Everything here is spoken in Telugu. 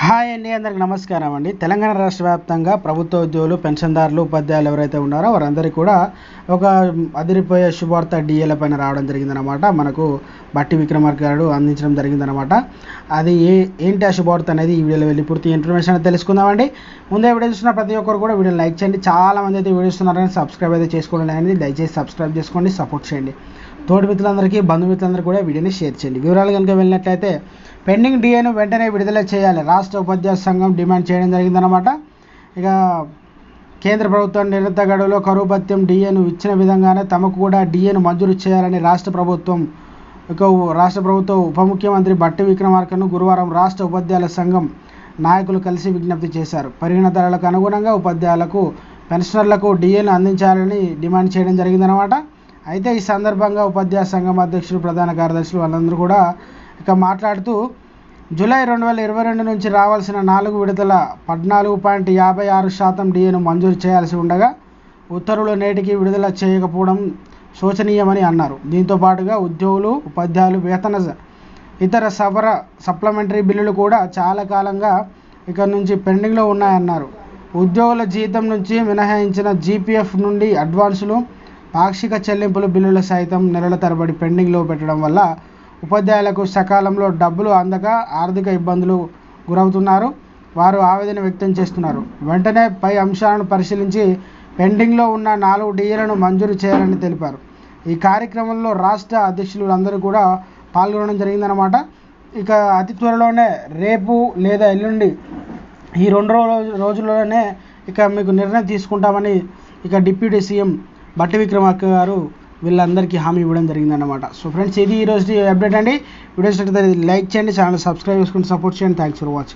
హాయ్ అండి, అందరికి నమస్కారం అండి. తెలంగాణ రాష్ట్ర వ్యాప్తంగా ప్రభుత్వ ఉద్యోగులు, పెన్షన్దారులు, ఉపాధ్యాయులు ఎవరైతే ఉన్నారో వారందరికీ కూడా ఒక అదిరిపోయే శుభవార్త డిఏల పైన రావడం జరిగిందనమాట. మనకు బట్టి విక్రమార్క గారు అందించడం జరిగిందనమాట. అది ఏంటి ఆ శుభవార్త అనేది ఈ వీడియోలో వెళ్ళి పూర్తి ఇన్ఫర్మేషన్ తెలుసుకుందామండి. ముందే వీడియో చూసిన ప్రతి ఒక్కరు కూడా వీడియోని లైక్ చేయండి. చాలామంది అయితే వీడియో చూస్తున్నారని సబ్స్క్రైబ్ అయితే చేసుకోండి అనేది, దయచేసి సబ్స్క్రైబ్ చేసుకోండి, సపోర్ట్ చేయండి. తోటి మిత్రులందరికీ, బంధుమిత్రులందరూ కూడా వీడియోని షేర్ చేయండి. వివరాలు కనుక వెళ్ళినట్లయితే, పెండింగ్ డిఏను వెంటనే విడుదల చేయాలి రాష్ట్ర ఉపాధ్యాయ సంఘం డిమాండ్ చేయడం జరిగిందనమాట. ఇక కేంద్ర ప్రభుత్వం నిర్ణీత గడువులో కరువు భత్యం డిఏను ఇచ్చిన విధంగానే తమకు కూడా డిఏను మంజూరు చేయాలని రాష్ట్ర ప్రభుత్వ ఉప ముఖ్యమంత్రి బట్టి విక్రమార్కను గురువారం రాష్ట్ర ఉపాధ్యాయుల సంఘం నాయకులు కలిసి విజ్ఞప్తి చేశారు. పెరిగిన ధరలకు అనుగుణంగా ఉపాధ్యాయులకు, పెన్షనర్లకు డిఏను అందించాలని డిమాండ్ చేయడం జరిగిందనమాట. అయితే ఈ సందర్భంగా ఉపాధ్యాయ సంఘం అధ్యక్షులు, ప్రధాన కార్యదర్శులు వాళ్ళందరూ కూడా ఇక మాట్లాడుతూ, జూలై 2022 నుంచి రావాల్సిన 4 విడతల 14.56% డిఏను మంజూరు చేయాల్సి ఉండగా ఉత్తర్వులు నేటికి విడుదల చేయకపోవడం శోచనీయమని అన్నారు. దీంతో పాటుగా ఉద్యోగులు, ఉపాధ్యాయులు వేతన ఇతర సప్లిమెంటరీ బిల్లులు కూడా చాలా కాలంగా ఇక నుంచి పెండింగ్లో ఉన్నాయన్నారు. ఉద్యోగుల జీతం నుంచి మినహాయించిన జీపీఎఫ్ నుండి అడ్వాన్సులు, పాక్షిక చెల్లింపుల బిల్లులు సైతం నెలల తరబడి పెండింగ్లో పెట్టడం వల్ల ఉపాధ్యాయులకు సకాలంలో డబ్బులు అందక ఆర్థిక ఇబ్బందులు గురవుతున్నారు. వారు ఆవేదన వ్యక్తం చేస్తున్నారు. వెంటనే పై అంశాలను పరిశీలించి పెండింగ్లో ఉన్న 4 డిఏలను మంజూరు చేయాలని తెలిపారు. ఈ కార్యక్రమంలో రాష్ట్ర అధ్యక్షులు అందరూ కూడా పాల్గొనడం జరిగిందనమాట. ఇక అతి త్వరలోనే రేపు లేదా ఎల్లుండి ఈ 2 రోజుల్లోనే ఇక మీకు నిర్ణయం తీసుకుంటామని ఇక డిప్యూటీ సీఎం బట్టి విక్రమార్క గారు వీళ్ళందరికీ హామీ ఇవ్వడం జరిగిందన్నమాట. సో ఫ్రెండ్స్, ఇది ఈరోజు అప్డేట్ అండి. వీడియోస్ లైక్ చేయండి, ఛానల్ సబ్స్క్రైబ్ చేసుకుని సపోర్ట్ చేయండి. Thanks for watching.